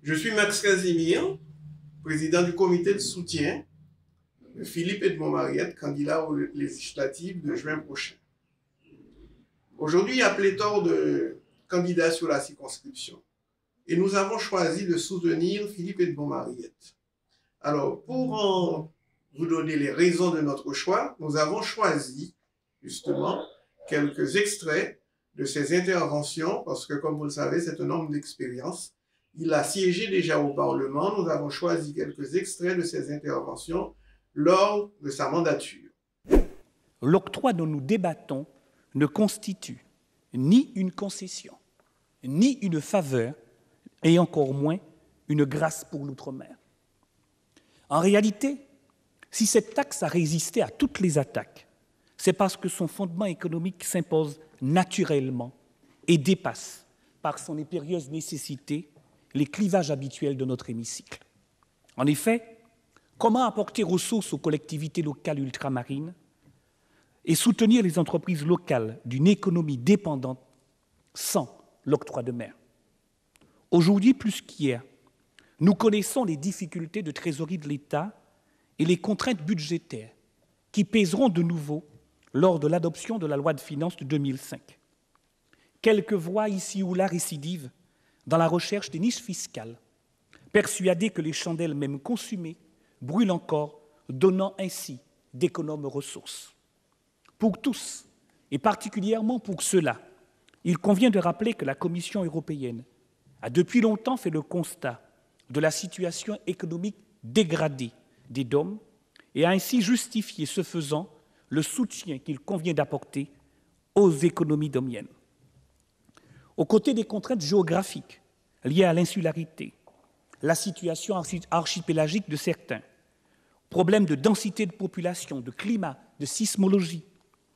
Je suis Max Casimir, président du comité de soutien de Philippe Edmond Mariette, candidat aux législatives de juin prochain. Aujourd'hui, il y a pléthore de candidats sur la circonscription et nous avons choisi de soutenir Philippe Edmond Mariette. Alors, pour vous donner les raisons de notre choix, nous avons choisi justement quelques extraits de ses interventions parce que, comme vous le savez, c'est un homme d'expérience. Il a siégé déjà au Parlement. Nous avons choisi quelques extraits de ses interventions lors de sa mandature. L'octroi dont nous débattons ne constitue ni une concession, ni une faveur, et encore moins une grâce pour l'outre-mer. En réalité, si cette taxe a résisté à toutes les attaques, c'est parce que son fondement économique s'impose naturellement et dépasse, par son impérieuse nécessité, les clivages habituels de notre hémicycle. En effet, comment apporter ressources aux collectivités locales ultramarines et soutenir les entreprises locales d'une économie dépendante sans l'octroi de mer? Aujourd'hui, plus qu'hier, nous connaissons les difficultés de trésorerie de l'État et les contraintes budgétaires qui pèseront de nouveau lors de l'adoption de la loi de finances de 2005. Quelques voix ici ou là récidivent dans la recherche des niches fiscales, persuadées que les chandelles même consumées brûlent encore, donnant ainsi d'économes ressources. Pour tous, et particulièrement pour ceux-là, il convient de rappeler que la Commission européenne a depuis longtemps fait le constat de la situation économique dégradée des DOM et a ainsi justifié, ce faisant, le soutien qu'il convient d'apporter aux économies domiennes. Aux côtés des contraintes géographiques liées à l'insularité, la situation archipélagique de certains, problèmes de densité de population, de climat, de sismologie,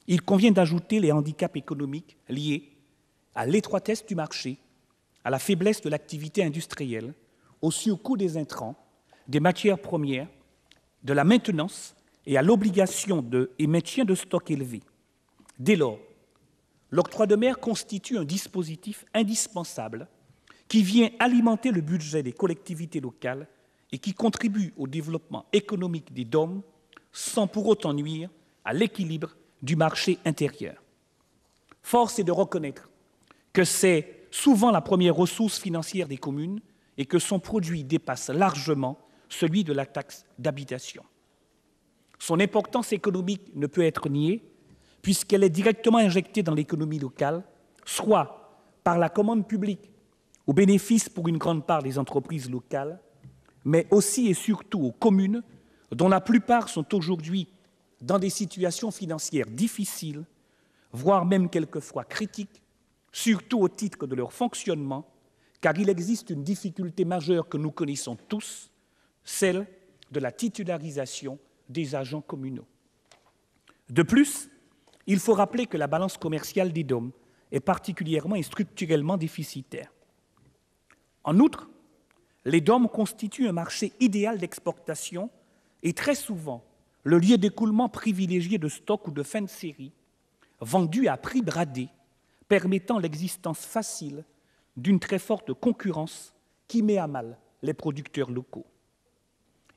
il convient d'ajouter les handicaps économiques liés à l'étroitesse du marché, à la faiblesse de l'activité industrielle, au surcoût des intrants, des matières premières, de la maintenance et à l'obligation et maintien de stocks élevés. Dès lors, l'octroi de mer constitue un dispositif indispensable qui vient alimenter le budget des collectivités locales et qui contribue au développement économique des DOM sans pour autant nuire à l'équilibre du marché intérieur. Force est de reconnaître que c'est souvent la première ressource financière des communes et que son produit dépasse largement celui de la taxe d'habitation. Son importance économique ne peut être niée puisqu'elle est directement injectée dans l'économie locale, soit par la commande publique, au bénéfice pour une grande part des entreprises locales, mais aussi et surtout aux communes, dont la plupart sont aujourd'hui dans des situations financières difficiles, voire même quelquefois critiques, surtout au titre de leur fonctionnement, car il existe une difficulté majeure que nous connaissons tous, celle de la titularisation des agents communaux. De plus, il faut rappeler que la balance commerciale des DOM est particulièrement et structurellement déficitaire. En outre, les DOM constituent un marché idéal d'exportation et très souvent le lieu d'écoulement privilégié de stocks ou de fin de série, vendus à prix bradé, permettant l'existence facile d'une très forte concurrence qui met à mal les producteurs locaux.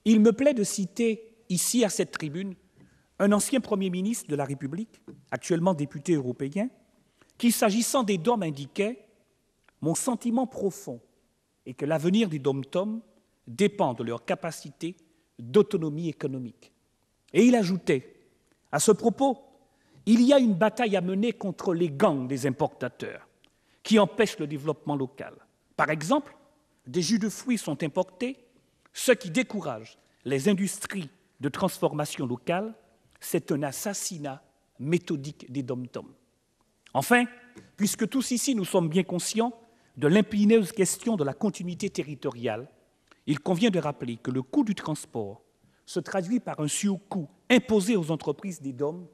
Il me plaît de citer ici, à cette tribune, un ancien Premier ministre de la République, actuellement député européen, qui, s'agissant des DOM, indiquait « Mon sentiment profond est que l'avenir des DOM-TOM dépend de leur capacité d'autonomie économique. » Et il ajoutait « À ce propos, il y a une bataille à mener contre les gangs des importateurs qui empêchent le développement local. Par exemple, des jus de fruits sont importés, ce qui décourage les industries de transformation locale. C'est un assassinat méthodique des DOM-TOM. Enfin, puisque tous ici nous sommes bien conscients de l'épineuse question de la continuité territoriale, il convient de rappeler que le coût du transport se traduit par un surcoût imposé aux entreprises des DOM,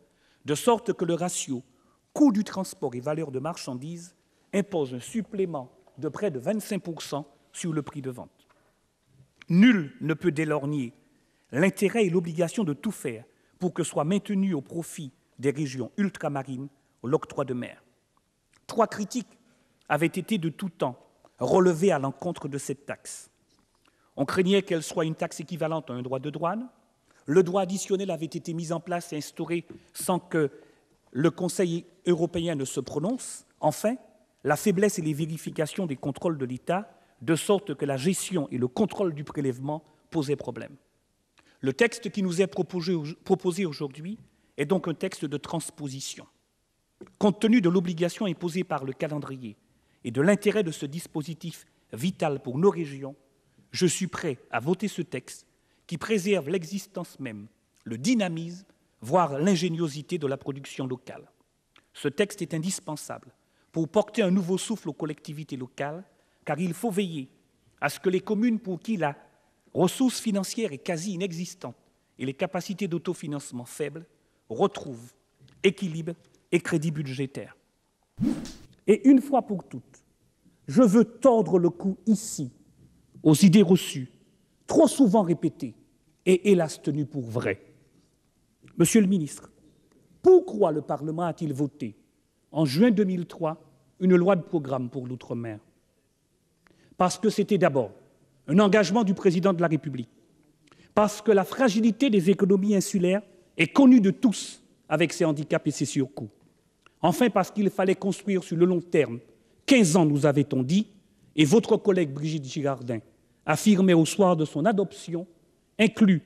de sorte que le ratio coût du transport et valeur de marchandises impose un supplément de près de 25% sur le prix de vente. Nul ne peut dès lors nier l'intérêt et l'obligation de tout faire pour que soit maintenu au profit des régions ultramarines l'octroi de mer. 3 critiques avaient été de tout temps relevées à l'encontre de cette taxe. On craignait qu'elle soit une taxe équivalente à un droit de douane. Le droit additionnel avait été mis en place et instauré sans que le Conseil européen ne se prononce. Enfin, la faiblesse et les vérifications des contrôles de l'État, de sorte que la gestion et le contrôle du prélèvement posaient problème. Le texte qui nous est proposé aujourd'hui est donc un texte de transposition. Compte tenu de l'obligation imposée par le calendrier et de l'intérêt de ce dispositif vital pour nos régions, je suis prêt à voter ce texte qui préserve l'existence même, le dynamisme, voire l'ingéniosité de la production locale. Ce texte est indispensable pour porter un nouveau souffle aux collectivités locales, car il faut veiller à ce que les communes pour qui la ressource financière est quasi inexistante et les capacités d'autofinancement faibles retrouvent équilibre et crédit budgétaire. Et une fois pour toutes, je veux tordre le cou ici aux idées reçues, trop souvent répétées et hélas tenues pour vraies. Monsieur le ministre, pourquoi le Parlement a-t-il voté en juin 2003 une loi de programme pour l'outre-mer? Parce que c'était d'abord un engagement du président de la République, parce que la fragilité des économies insulaires est connue de tous avec ses handicaps et ses surcoûts. Enfin, parce qu'il fallait construire sur le long terme. 15 ans, nous avait-on dit, et votre collègue Brigitte Girardin affirmait au soir de son adoption, inclus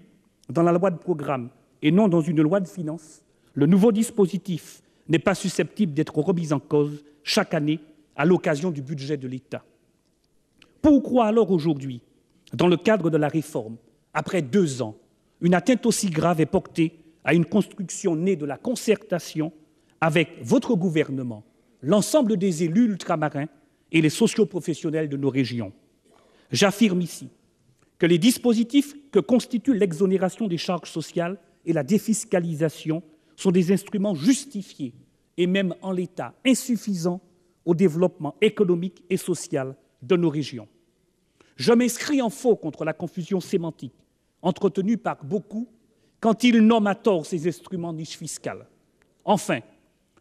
dans la loi de programme et non dans une loi de finances, le nouveau dispositif n'est pas susceptible d'être remis en cause chaque année à l'occasion du budget de l'État. Pourquoi alors aujourd'hui, dans le cadre de la réforme, après 2 ans, une atteinte aussi grave est portée à une construction née de la concertation avec votre gouvernement, l'ensemble des élus ultramarins et les socioprofessionnels de nos régions? J'affirme ici que les dispositifs que constituent l'exonération des charges sociales et la défiscalisation sont des instruments justifiés et même en l'état insuffisants au développement économique et social de nos régions. Je m'inscris en faux contre la confusion sémantique entretenue par beaucoup quand ils nomment à tort ces instruments niche fiscale. Enfin,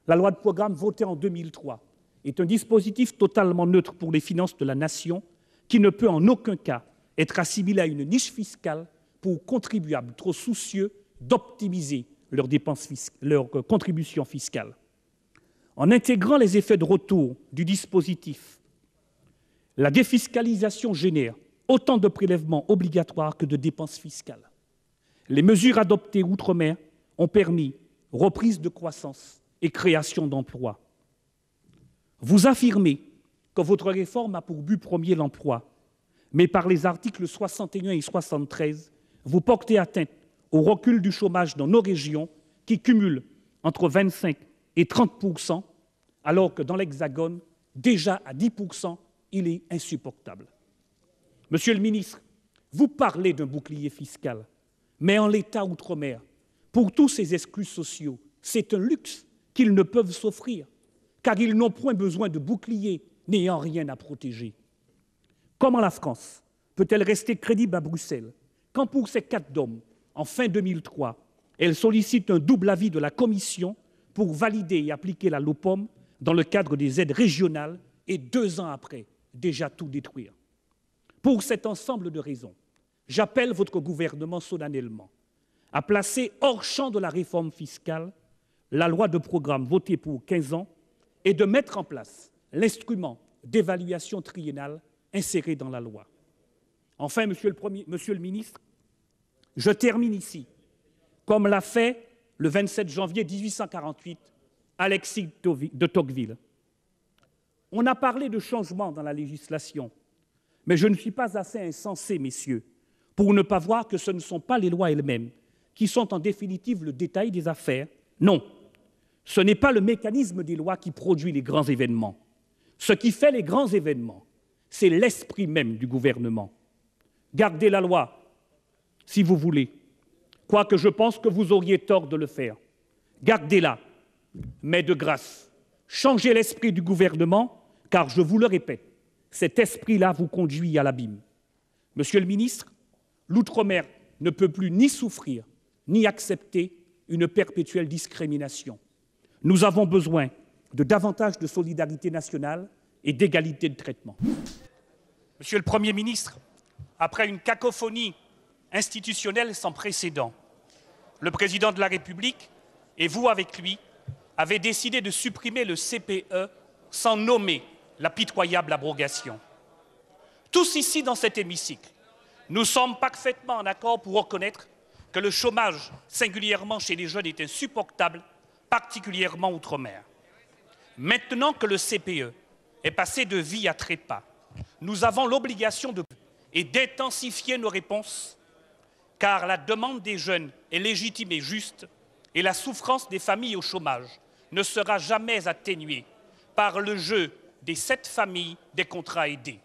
la loi de programme votée en 2003 est un dispositif totalement neutre pour les finances de la nation qui ne peut en aucun cas être assimilé à une niche fiscale pour contribuables trop soucieux d'optimiser leurs contributions fiscales. En intégrant les effets de retour du dispositif, la défiscalisation génère autant de prélèvements obligatoires que de dépenses fiscales. Les mesures adoptées outre-mer ont permis reprise de croissance et création d'emplois. Vous affirmez que votre réforme a pour but premier l'emploi, mais par les articles 61 et 73, vous portez atteinte au recul du chômage dans nos régions qui cumule entre 25 et 30 %, alors que dans l'Hexagone, déjà à 10 %, il est insupportable. Monsieur le ministre, vous parlez d'un bouclier fiscal, mais en l'état outre-mer, pour tous ces exclus sociaux, c'est un luxe qu'ils ne peuvent s'offrir, car ils n'ont point besoin de bouclier n'ayant rien à protéger. Comment la France peut-elle rester crédible à Bruxelles quand pour ces 4 DOM, en fin 2003, elle sollicite un double avis de la Commission pour valider et appliquer la LOPOM dans le cadre des aides régionales et 2 ans après, déjà tout détruire? Pour cet ensemble de raisons, j'appelle votre gouvernement solennellement à placer hors champ de la réforme fiscale la loi de programme votée pour 15 ans et de mettre en place l'instrument d'évaluation triennale inséré dans la loi. Enfin, Monsieur le ministre, je termine ici, comme l'a fait le 27 janvier 1848 Alexis de Tocqueville. On a parlé de changement dans la législation, mais je ne suis pas assez insensé, messieurs, pour ne pas voir que ce ne sont pas les lois elles-mêmes qui sont en définitive le détail des affaires. Non, ce n'est pas le mécanisme des lois qui produit les grands événements. Ce qui fait les grands événements, c'est l'esprit même du gouvernement. Gardez la loi, si vous voulez, quoique je pense que vous auriez tort de le faire. Gardez-la, mais de grâce, changez l'esprit du gouvernement, car je vous le répète, cet esprit-là vous conduit à l'abîme. Monsieur le ministre, l'outre-mer ne peut plus ni souffrir, ni accepter une perpétuelle discrimination. Nous avons besoin de davantage de solidarité nationale et d'égalité de traitement. Monsieur le Premier ministre, après une cacophonie institutionnelle sans précédent, le président de la République, et vous avec lui, avez décidé de supprimer le CPE sans nommer la pitoyable abrogation. Tous ici dans cet hémicycle, nous sommes parfaitement en accord pour reconnaître que le chômage, singulièrement chez les jeunes, est insupportable, particulièrement outre-mer. Maintenant que le CPE est passé de vie à trépas, nous avons l'obligation d'intensifier nos réponses, car la demande des jeunes est légitime et juste, et la souffrance des familles au chômage ne sera jamais atténuée par le jeu des 7 familles des contrats aidés.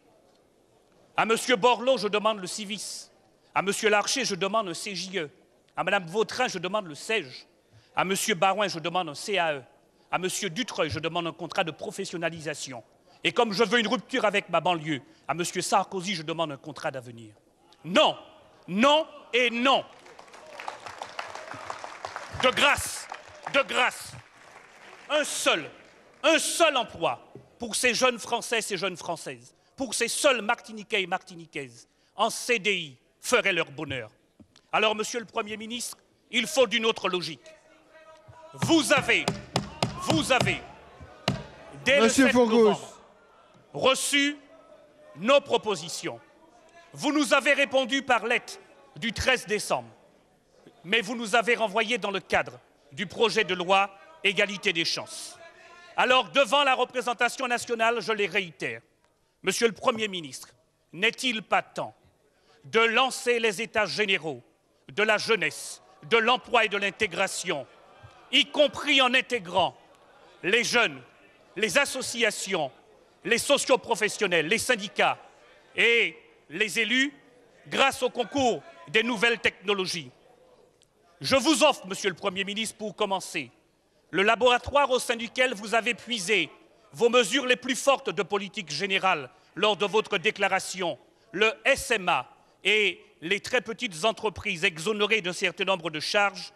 À M. Borloo, je demande le Civis. À M. Larcher, je demande un CJE. À Mme Vautrin, je demande le SEJ. À M. Barouin, je demande un CAE. À M. Dutreuil, je demande un contrat de professionnalisation. Et comme je veux une rupture avec ma banlieue, à M. Sarkozy, je demande un contrat d'avenir. Non, non et non. De grâce, un seul emploi pour ces jeunes Français, ces jeunes Françaises, pour ces seuls Martiniquais et Martiniquaises, en CDI, ferait leur bonheur. Alors, Monsieur le Premier ministre, il faut d'une autre logique. Vous avez, dès le 7 novembre, reçu nos propositions. Vous nous avez répondu par lettre du 13 décembre, mais vous nous avez renvoyé dans le cadre du projet de loi Égalité des chances. Alors, devant la représentation nationale, je les réitère. Monsieur le Premier ministre, n'est-il pas temps de lancer les états généraux de la jeunesse, de l'emploi et de l'intégration, y compris en intégrant les jeunes, les associations, les socioprofessionnels, les syndicats et les élus, grâce au concours des nouvelles technologies. Je vous offre, Monsieur le Premier ministre, pour commencer, le laboratoire au sein duquel vous avez puisé vos mesures les plus fortes de politique générale lors de votre déclaration, le SMA et les très petites entreprises exonérées d'un certain nombre de charges.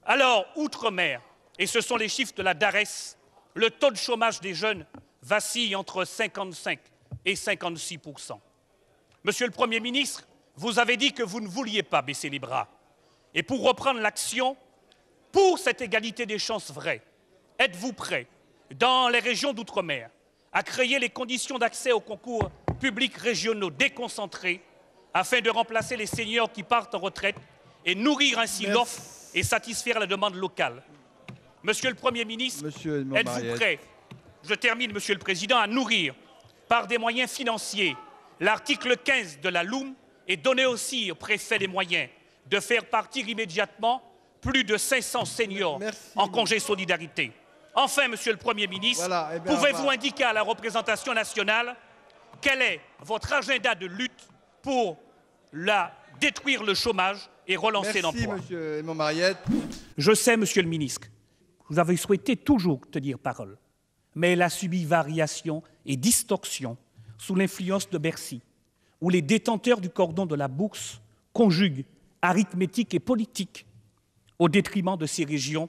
Alors, outre-mer, et ce sont les chiffres de la DARES, le taux de chômage des jeunes vacille entre 55 et 56 %. Monsieur le Premier ministre, vous avez dit que vous ne vouliez pas baisser les bras. Et pour reprendre l'action, pour cette égalité des chances vraie, êtes-vous prêt, dans les régions d'outre-mer, à créer les conditions d'accès aux concours publics régionaux déconcentrés afin de remplacer les seniors qui partent en retraite et nourrir ainsi l'offre et satisfaire la demande locale? Monsieur le Premier ministre, êtes-vous prêt, je termine, Monsieur le Président, à nourrir par des moyens financiers l'article 15 de la LOM et donner aussi au préfet les moyens de faire partir immédiatement plus de 500 seniors en congé solidarité? Enfin, Monsieur le Premier ministre, pouvez-vous indiquer à la représentation nationale quel est votre agenda de lutte pour détruire le chômage et relancer l'emploi? Merci, Monsieur Aymon-Mariette. Je sais, Monsieur le ministre, vous avez souhaité toujours tenir parole, mais elle a subi variations et distorsions sous l'influence de Bercy, où les détenteurs du cordon de la bourse conjuguent arithmétique et politique au détriment de ces régions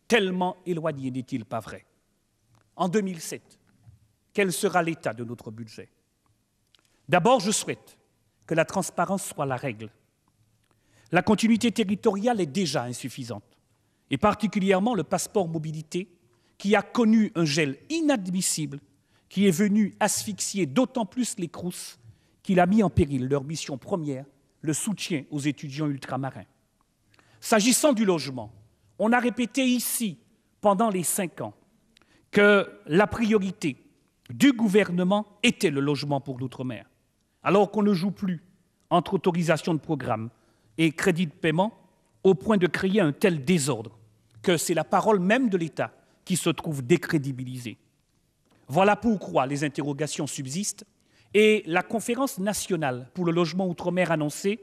tellement éloignées, n'est-il pas vrai? En 2007, quel sera l'état de notre budget? D'abord, je souhaite que la transparence soit la règle. La continuité territoriale est déjà insuffisante, et particulièrement le passeport mobilité, qui a connu un gel inadmissible, qui est venu asphyxier d'autant plus les CROUS qu'il a mis en péril leur mission première, le soutien aux étudiants ultramarins. S'agissant du logement, on a répété ici, pendant les 5 ans, que la priorité du gouvernement était le logement pour l'outre-mer, alors qu'on ne joue plus entre autorisation de programme et crédit de paiement au point de créer un tel désordre que c'est la parole même de l'État qui se trouve décrédibilisée. Voilà pourquoi les interrogations subsistent et la conférence nationale pour le logement outre-mer annoncée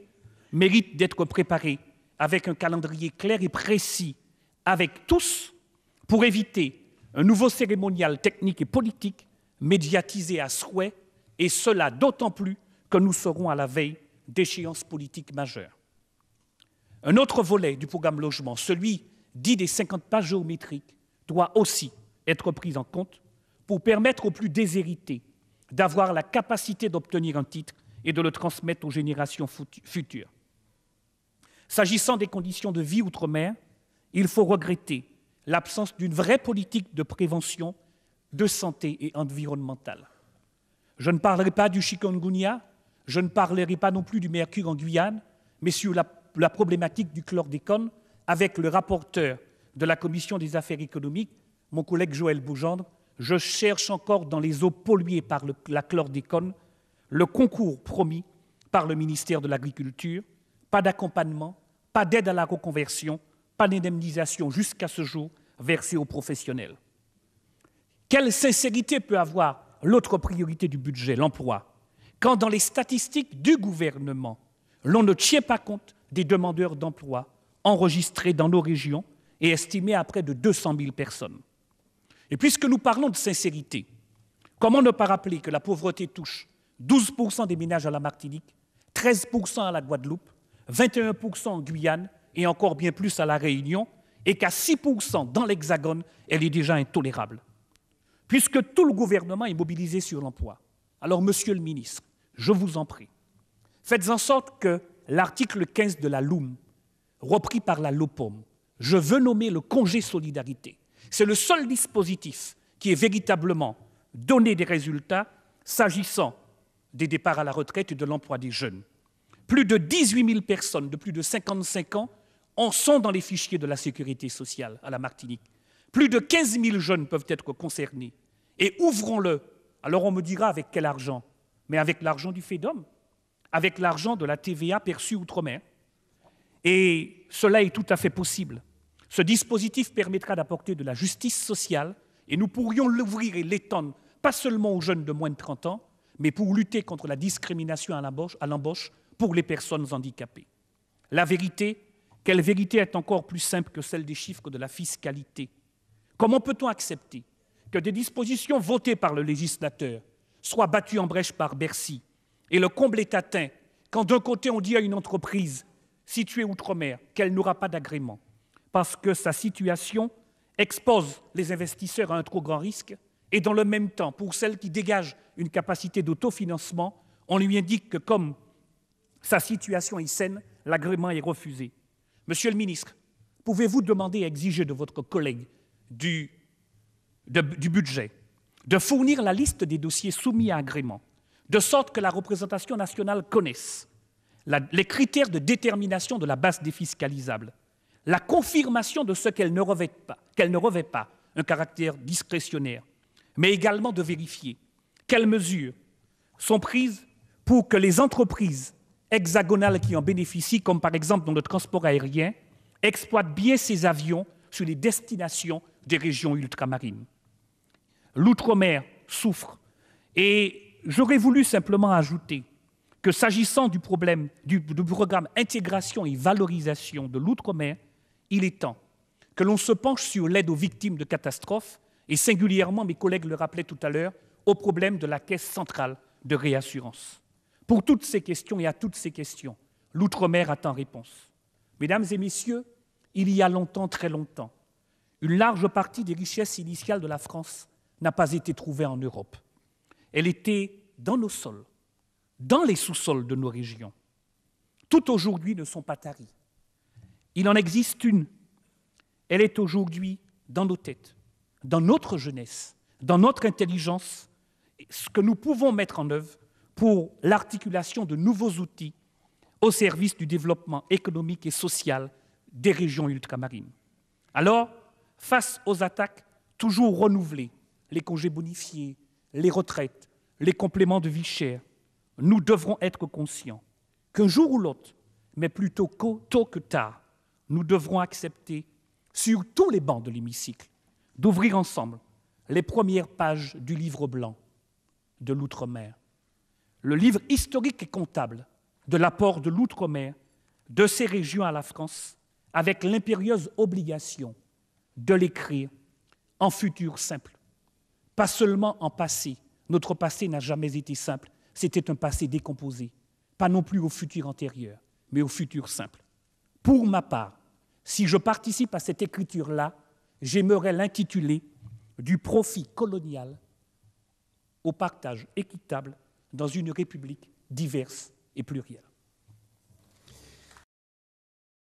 mérite d'être préparée avec un calendrier clair et précis, avec tous, pour éviter un nouveau cérémonial technique et politique médiatisé à souhait, et cela d'autant plus que nous serons à la veille d'échéances politiques majeures. Un autre volet du programme logement, celui dit des 50 pages géométriques, doit aussi être pris en compte pour permettre aux plus déshérités d'avoir la capacité d'obtenir un titre et de le transmettre aux générations futures. S'agissant des conditions de vie outre-mer, il faut regretter l'absence d'une vraie politique de prévention, de santé et environnementale. Je ne parlerai pas du chikungunya, je ne parlerai pas non plus du mercure en Guyane, mais sur la problématique du chlordécone, avec le rapporteur de la Commission des affaires économiques, mon collègue Joël Bougendre, je cherche encore dans les eaux polluées par la chlordécone le concours promis par le ministère de l'Agriculture, pas d'accompagnement, pas d'aide à la reconversion, pas d'indemnisation jusqu'à ce jour versée aux professionnels. Quelle sincérité peut avoir l'autre priorité du budget, l'emploi, quand dans les statistiques du gouvernement, l'on ne tient pas compte des demandeurs d'emploi enregistrés dans nos régions et estimés à près de 200 000 personnes. Et puisque nous parlons de sincérité, comment ne pas rappeler que la pauvreté touche 12% des ménages à la Martinique, 13% à la Guadeloupe, 21% en Guyane et encore bien plus à la Réunion, et qu'à 6% dans l'Hexagone, elle est déjà intolérable. Puisque tout le gouvernement est mobilisé sur l'emploi, alors, Monsieur le ministre, je vous en prie, faites en sorte que l'article 15 de la LOM, repris par la LOPOM, je veux nommer le congé solidarité. C'est le seul dispositif qui est véritablement donné des résultats s'agissant des départs à la retraite et de l'emploi des jeunes. Plus de 18 000 personnes de plus de 55 ans en sont dans les fichiers de la sécurité sociale à la Martinique. Plus de 15 000 jeunes peuvent être concernés. Et ouvrons-le. Alors on me dira avec quel argent? Mais avec l'argent du FEDOM, avec l'argent de la TVA perçue outre-mer. Et cela est tout à fait possible. Ce dispositif permettra d'apporter de la justice sociale et nous pourrions l'ouvrir et l'étendre, pas seulement aux jeunes de moins de 30 ans, mais pour lutter contre la discrimination à l'embauche pour les personnes handicapées. La vérité, quelle vérité est encore plus simple que celle des chiffres de la fiscalité? Comment peut-on accepter que des dispositions votées par le législateur soient battues en brèche par Bercy? Et le comble est atteint quand d'un côté on dit à une entreprise située outre-mer qu'elle n'aura pas d'agrément parce que sa situation expose les investisseurs à un trop grand risque, et dans le même temps, pour celle qui dégage une capacité d'autofinancement, on lui indique que comme sa situation est saine, l'agrément est refusé. Monsieur le ministre, pouvez-vous demander et exiger de votre collègue du budget de fournir la liste des dossiers soumis à agrément, de sorte que la représentation nationale connaisse les critères de détermination de la base défiscalisable, la confirmation de ce qu'elle ne revêt pas un caractère discrétionnaire, mais également de vérifier quelles mesures sont prises pour que les entreprises hexagonales qui en bénéficient, comme par exemple dans le transport aérien, exploitent bien ces avions sur les destinations des régions ultramarines. L'outre-mer souffre et j'aurais voulu simplement ajouter que s'agissant du programme Intégration et Valorisation de l'outre-mer, il est temps que l'on se penche sur l'aide aux victimes de catastrophes et singulièrement, mes collègues le rappelaient tout à l'heure, au problème de la Caisse centrale de réassurance. Pour toutes ces questions et à toutes ces questions, l'outre-mer attend réponse. Mesdames et messieurs, il y a longtemps, très longtemps, une large partie des richesses initiales de la France n'a pas été trouvée en Europe. Elle était dans nos sols, dans les sous-sols de nos régions. Toutes aujourd'hui ne sont pas taries. Il en existe une. Elle est aujourd'hui dans nos têtes, dans notre jeunesse, dans notre intelligence, ce que nous pouvons mettre en œuvre pour l'articulation de nouveaux outils au service du développement économique et social des régions ultramarines. Alors, face aux attaques toujours renouvelées, les congés bonifiés, les retraites, les compléments de vie chère, nous devrons être conscients qu'un jour ou l'autre, mais plutôt tôt que tard, nous devrons accepter, sur tous les bancs de l'hémicycle, d'ouvrir ensemble les premières pages du livre blanc de l'outre-mer. Le livre historique et comptable de l'apport de l'outre-mer, de ces régions à la France, avec l'impérieuse obligation de l'écrire en futur simple. Pas seulement en passé. Notre passé n'a jamais été simple. C'était un passé décomposé. Pas non plus au futur antérieur, mais au futur simple. Pour ma part, si je participe à cette écriture-là, j'aimerais l'intituler « Du profit colonial au partage équitable dans une république diverse et plurielle.